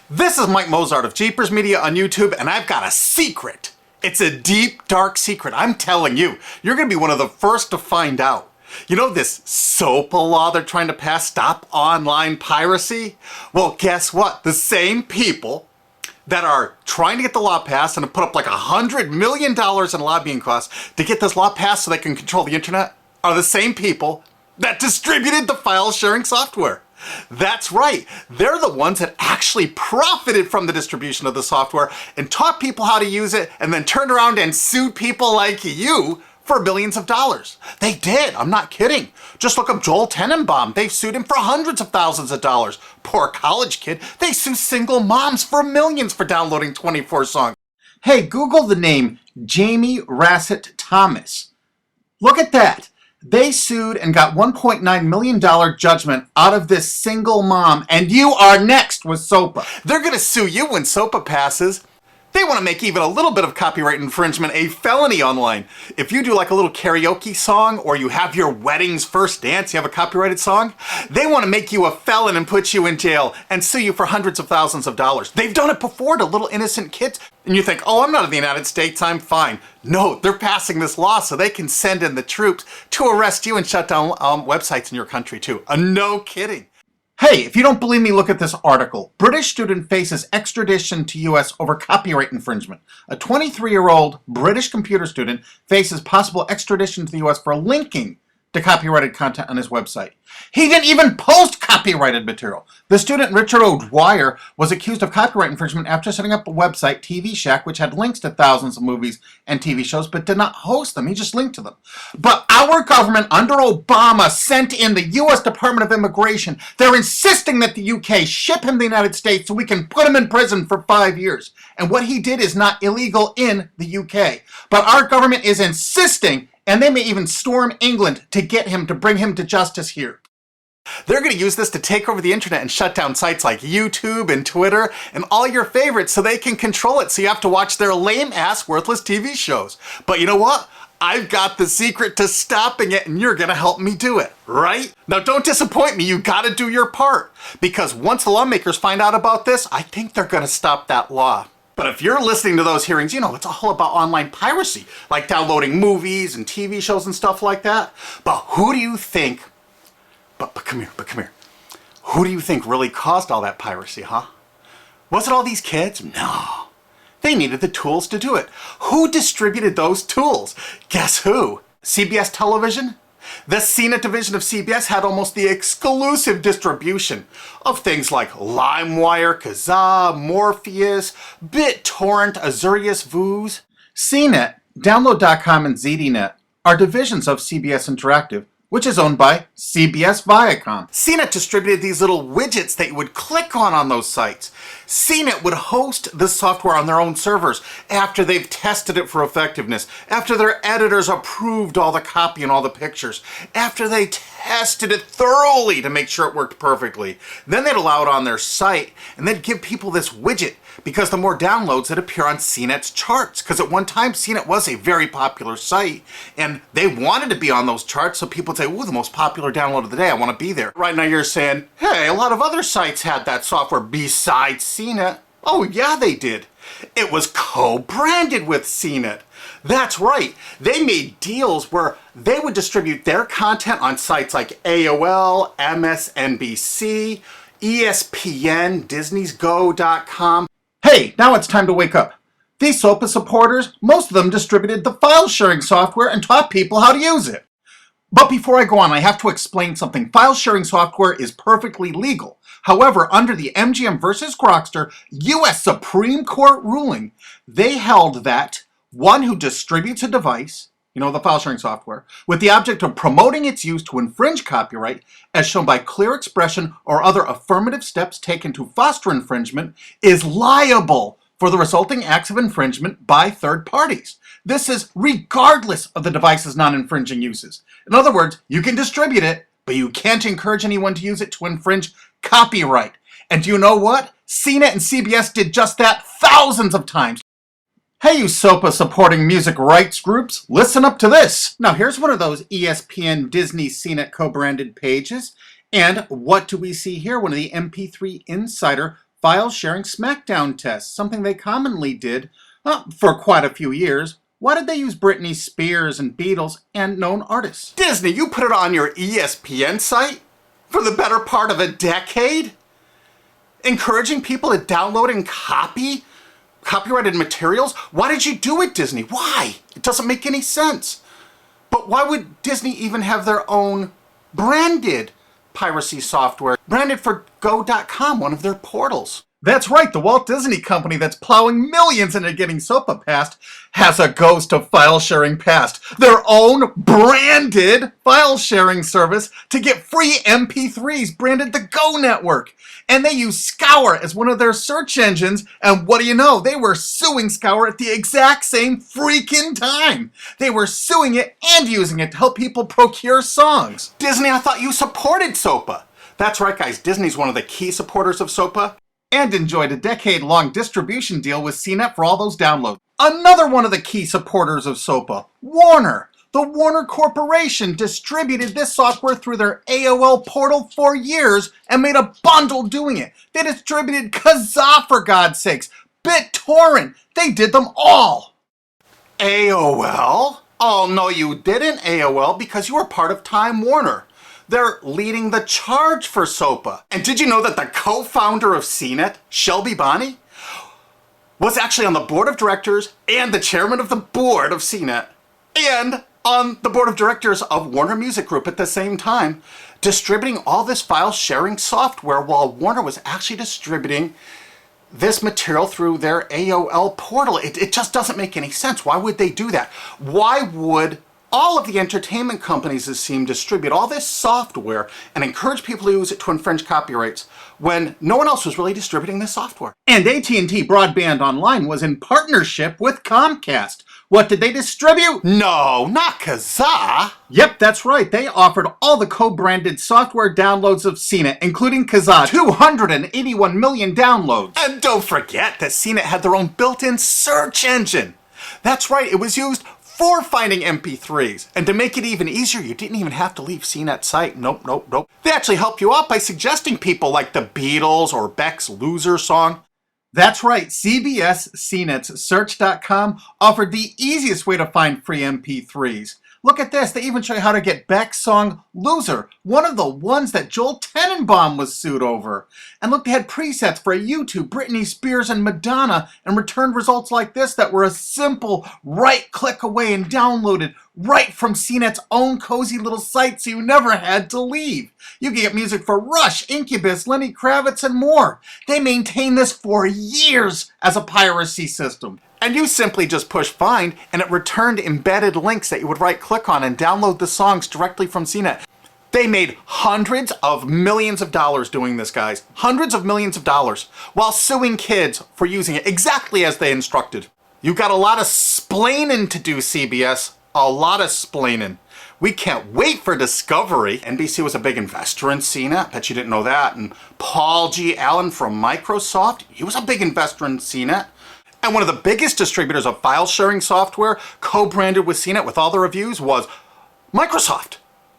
This is Mike Mozart of Jeepers Media on YouTube, and I've got a secret. It's a deep, dark secret. I'm telling you, you're going to be one of the first to find out. You know this SOPA law they're trying to pass, Stop Online Piracy? Well, guess what? The same people that are trying to get the law passed and have put up like $100 million in lobbying costs to get this law passed so they can control the internet are the same people that distributed the file sharing software. That's right. They're the ones that actually profited from the distribution of the software and taught people how to use it and then turned around and sued people like you for billions of dollars. They did. I'm not kidding. Just look up Joel Tenenbaum. They've sued him for hundreds of thousands of dollars. Poor college kid. They sue single moms for millions for downloading 24 songs. Hey, Google the name Jamie Rassett Thomas. Look at that. They sued and got $1.9 million judgment out of this single mom, and you are next with SOPA. They're going to sue you when SOPA passes. They want to make even a little bit of copyright infringement a felony online. If you do like a little karaoke song, or you have your wedding's first dance, you have a copyrighted song, they want to make you a felon and put you in jail and sue you for hundreds of thousands of dollars. They've done it before to little innocent kids. And you think, oh, I'm not in the United States, I'm fine. No, they're passing this law so they can send in the troops to arrest you and shut down websites in your country too. No kidding. Hey, if you don't believe me, look at this article. British student faces extradition to U.S. over copyright infringement. A 23-year-old British computer student faces possible extradition to the U.S. for linking to copyrighted content on his website. He didn't even post copyrighted material. The student, Richard O'Dwyer, was accused of copyright infringement after setting up a website, TV Shack, which had links to thousands of movies and TV shows, but did not host them. He just linked to them. But our government, under Obama, sent in the U.S. Department of Immigration. They're insisting that the U.K. ship him to the United States so we can put him in prison for 5 years. And what he did is not illegal in the U.K. But our government is insisting, and they may even storm England to get him, to bring him to justice here. They're going to use this to take over the internet and shut down sites like YouTube and Twitter and all your favorites so they can control it, so you have to watch their lame-ass, worthless TV shows. But you know what? I've got the secret to stopping it, and you're going to help me do it, right? Now, don't disappoint me. You got to do your part. Because once the lawmakers find out about this, I think they're going to stop that law. But if you're listening to those hearings, you know, it's all about online piracy, like downloading movies and TV shows and stuff like that. But who do you think, but come here. Who do you think really caused all that piracy, huh? Was it all these kids? No. They needed the tools to do it. Who distributed those tools? Guess who? CBS Television? The CNET division of CBS had almost the exclusive distribution of things like LimeWire, Kazaa, Morpheus, BitTorrent, Azurius, Vooz. CNET, Download.com, and ZDNet are divisions of CBS Interactive, which is owned by CBS Viacom. CNET distributed these little widgets that you would click on those sites. CNET would host the software on their own servers after they've tested it for effectiveness, after their editors approved all the copy and all the pictures, after they tested it thoroughly to make sure it worked perfectly. Then they'd allow it on their site, and they'd give people this widget, because the more downloads that appear on CNET's charts. Because at one time, CNET was a very popular site, and they wanted to be on those charts, so people would say, ooh, the most popular download of the day, I want to be there. Right now you're saying, hey, a lot of other sites had that software besides CNET. Oh yeah, they did. It was co-branded with CNET. That's right. They made deals where they would distribute their content on sites like AOL, MSNBC, ESPN, Disney'sGo.com. Hey, now it's time to wake up. These SOPA supporters, most of them distributed the file sharing software and taught people how to use it. But before I go on, I have to explain something. File sharing software is perfectly legal. However, under the MGM versus Grokster U.S. Supreme Court ruling, they held that one who distributes a device, you know, the file sharing software, with the object of promoting its use to infringe copyright, as shown by clear expression or other affirmative steps taken to foster infringement, is liable for the resulting acts of infringement by third parties. This is regardless of the device's non-infringing uses. In other words, you can distribute it, but you can't encourage anyone to use it to infringe copyright. And do you know what? CNET and CBS did just that thousands of times. Hey, you SOPA supporting music rights groups, listen up to this. Now here's one of those ESPN, Disney, CNET co-branded pages. And what do we see here? One of the MP3 Insider file sharing smackdown tests, something they commonly did for quite a few years. Why did they use Britney Spears and Beatles and known artists? Disney, you put it on your ESPN site for the better part of a decade? Encouraging people to download and copy copyrighted materials? Why did you do it, Disney? Why? It doesn't make any sense. But why would Disney even have their own branded piracy software, branded for Go.com, one of their portals? That's right, the Walt Disney Company that's plowing millions into getting SOPA passed has a ghost of file sharing past. Their own branded file sharing service to get free MP3s branded the Go Network. And they use Scour as one of their search engines, and what do you know? They were suing Scour at the exact same freaking time. They were suing it and using it to help people procure songs. Disney, I thought you supported SOPA. That's right, guys, Disney's one of the key supporters of SOPA. And enjoyed a decade-long distribution deal with CNET for all those downloads. Another one of the key supporters of SOPA, Warner. The Warner Corporation distributed this software through their AOL portal for years and made a bundle doing it. They distributed Kazaa, for God's sakes, BitTorrent. They did them all. AOL? Oh, no, you didn't, AOL, because you were part of Time Warner. They're leading the charge for SOPA. And did you know that the co-founder of CNET, Shelby Bonney, was actually on the board of directors and the chairman of the board of CNET and on the board of directors of Warner Music Group at the same time, distributing all this file sharing software while Warner was actually distributing this material through their AOL portal. It just doesn't make any sense. Why would they do that? Why would all of the entertainment companies, it seemed, distribute all this software and encourage people to use it to infringe copyrights when no one else was really distributing this software? And AT&T Broadband Online was in partnership with Comcast. What did they distribute? No, not Kazaa. Yep, that's right. They offered all the co-branded software downloads of CNET, including Kazaa, 281 million downloads. And don't forget that CNET had their own built-in search engine. That's right, it was used for finding MP3s. And to make it even easier, you didn't even have to leave CNET's site. Nope. They actually help you out by suggesting people like the Beatles or Beck's Loser song. That's right, CBS CNET's Search.com offered the easiest way to find free MP3s. Look at this, they even show you how to get Beck's song Loser, one of the ones that Joel Tenenbaum was sued over. And look, they had presets for YouTube, Britney Spears, and Madonna, and returned results like this that were a simple right click away and downloaded right from CNET's own cozy little site, so you never had to leave. You can get music for Rush, Incubus, Lenny Kravitz, and more. They maintained this for years as a piracy system. And you simply just push find, and it returned embedded links that you would right click on and download the songs directly from CNET. They made hundreds of millions of dollars doing this, guys. Hundreds of millions of dollars, while suing kids for using it exactly as they instructed. You got a lot of splaining to do, CBS. A lot of splaining. We can't wait for Discovery. NBC was a big investor in CNET. Bet you didn't know that. And Paul G. Allen from Microsoft, he was a big investor in CNET. And one of the biggest distributors of file sharing software co-branded with CNET with all the reviews was Microsoft,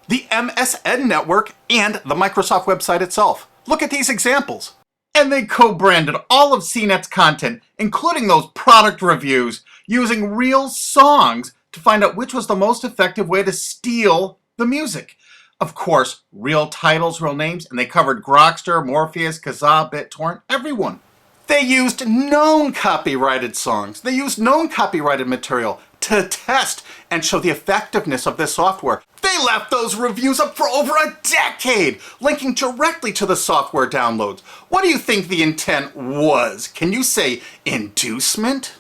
the MSN network, and the Microsoft website itself. Look at these examples. And they co-branded all of CNET's content, including those product reviews, using real songs to find out which was the most effective way to steal the music. Of course, real titles, real names, and they covered Grokster, Morpheus, Kazaa, BitTorrent, everyone. They used known copyrighted songs. They used known copyrighted material to test and show the effectiveness of this software. They left those reviews up for over a decade, linking directly to the software downloads. What do you think the intent was? Can you say inducement?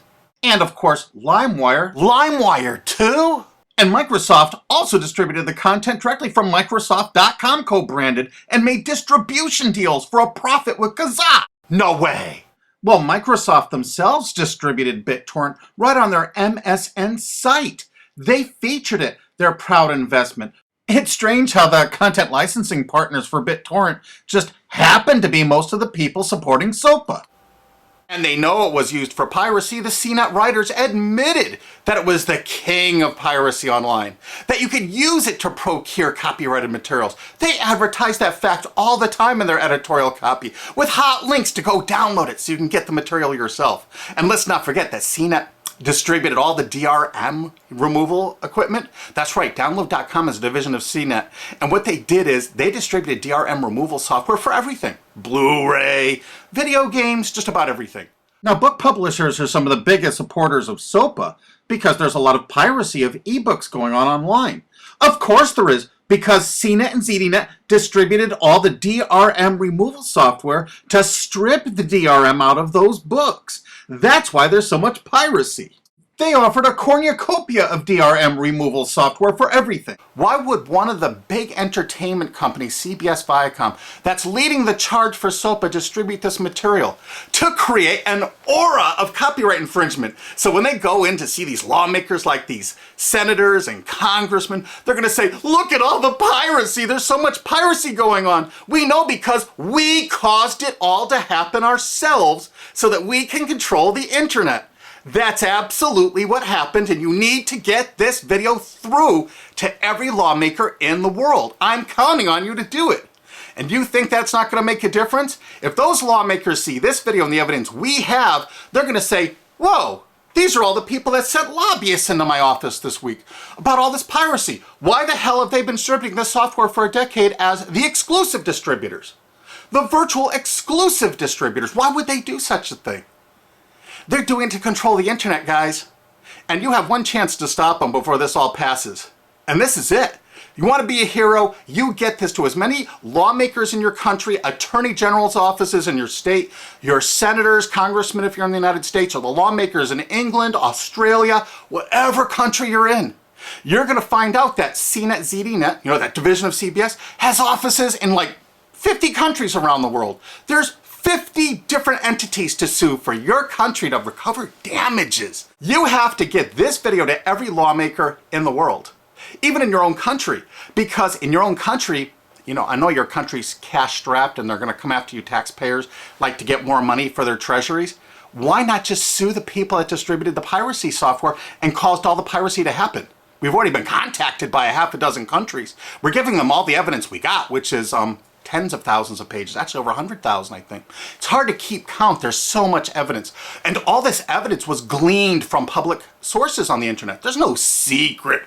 And of course, LimeWire. LimeWire too? And Microsoft also distributed the content directly from Microsoft.com co-branded and made distribution deals for a profit with Kazaa. No way. Well, Microsoft themselves distributed BitTorrent right on their MSN site. They featured it, their proud investment. It's strange how the content licensing partners for BitTorrent just happen to be most of the people supporting SOPA. And they know it was used for piracy. The CNET writers admitted that it was the king of piracy online, that you could use it to procure copyrighted materials. They advertise that fact all the time in their editorial copy with hot links to go download it so you can get the material yourself. And let's not forget that CNET distributed all the DRM removal equipment. That's right, Download.com is a division of CNET. And what they did is they distributed DRM removal software for everything. Blu-ray, video games, just about everything. Now, book publishers are some of the biggest supporters of SOPA because there's a lot of piracy of ebooks going on online. Of course there is, because CNET and ZDNet distributed all the DRM removal software to strip the DRM out of those books. That's why there's so much piracy. They offered a cornucopia of DRM removal software for everything. Why would one of the big entertainment companies, CBS Viacom, that's leading the charge for SOPA, distribute this material? To create an aura of copyright infringement. So when they go in to see these lawmakers like these senators and congressmen, they're going to say, look at all the piracy. There's so much piracy going on. We know because we caused it all to happen ourselves so that we can control the internet. That's absolutely what happened, and you need to get this video through to every lawmaker in the world. I'm counting on you to do it. And you think that's not going to make a difference? If those lawmakers see this video and the evidence we have, they're going to say, whoa, these are all the people that sent lobbyists into my office this week about all this piracy. Why the hell have they been distributing this software for a decade as the exclusive distributors? The virtual exclusive distributors. Why would they do such a thing? They're doing it to control the internet, guys. And you have one chance to stop them before this all passes. And this is it. You want to be a hero, you get this to as many lawmakers in your country, attorney general's offices in your state, your senators, congressmen if you're in the United States, or the lawmakers in England, Australia, whatever country you're in. You're going to find out that CNET, ZDNet, that division of CBS, has offices in like 50 countries around the world. There's 50 different entities to sue for your country to recover damages. You have to get this video to every lawmaker in the world, even in your own country, because in your own country, I know your country's cash strapped and they're going to come after you taxpayers like to get more money for their treasuries. Why not just sue the people that distributed the piracy software and caused all the piracy to happen? We've already been contacted by a half a dozen countries. We're giving them all the evidence we got, which is tens of thousands of pages, actually over 100,000, I think. It's hard to keep count. There's so much evidence. And all this evidence was gleaned from public sources on the internet. There's no secret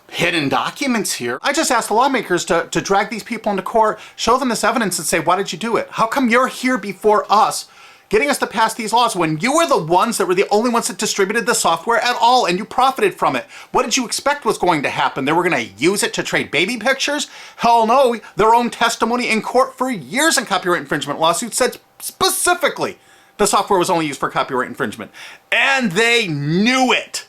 hidden documents here. I just asked the lawmakers to drag these people into court, show them this evidence and say, why did you do it? How come you're here before us getting us to pass these laws when you were the ones that were the only ones that distributed the software at all and you profited from it? What did you expect was going to happen? They were going to use it to trade baby pictures? Hell no. Their own testimony in court for years in copyright infringement lawsuits said specifically the software was only used for copyright infringement. And they knew it.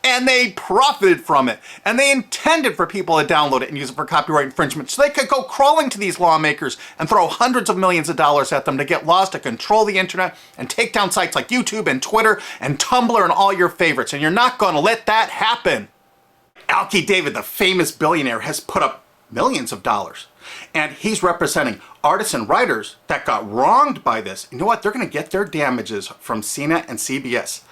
And they profited from it. And they intended for people to download it and use it for copyright infringement so they could go crawling to these lawmakers and throw hundreds of millions of dollars at them to get laws to control the internet and take down sites like YouTube and Twitter and Tumblr and all your favorites. And you're not going to let that happen. Alki David, the famous billionaire, has put up millions of dollars. And he's representing artists and writers that got wronged by this. You know what? They're going to get their damages from CNET and CBS.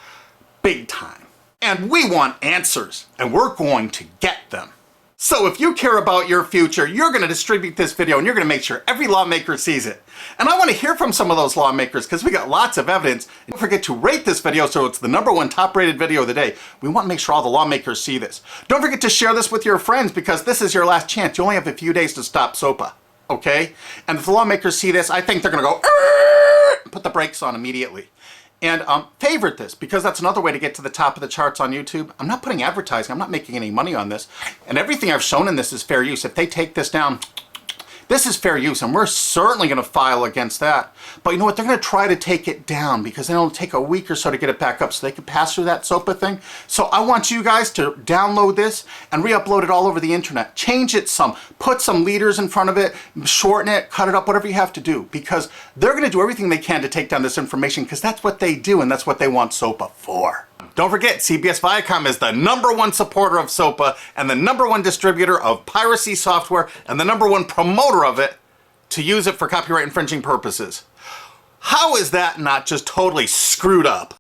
Big time. And we want answers, and we're going to get them. So if you care about your future, you're going to distribute this video and you're going to make sure every lawmaker sees it. And I want to hear from some of those lawmakers because we got lots of evidence. And don't forget to rate this video so it's the #1 top rated video of the day. We want to make sure all the lawmakers see this. Don't forget to share this with your friends because this is your last chance. You only have a few days to stop SOPA, okay? And if the lawmakers see this, I think they're going to go, put the brakes on immediately. And favorite this, because that's another way to get to the top of the charts on YouTube. I'm not putting advertising. I'm not making any money on this. And everything I've shown in this is fair use. If they take this down, this is fair use, and we're certainly going to file against that. But you know what? They're going to try to take it down because then it'll take a week or so to get it back up so they can pass through that SOPA thing. So I want you guys to download this and re-upload it all over the internet. Change it some. Put some leaders in front of it. Shorten it. Cut it up. Whatever you have to do. Because they're going to do everything they can to take down this information because that's what they do and that's what they want SOPA for. Don't forget, CBS Viacom is the #1 supporter of SOPA and the #1 distributor of piracy software and the #1 promoter of it to use it for copyright infringing purposes. How is that not just totally screwed up?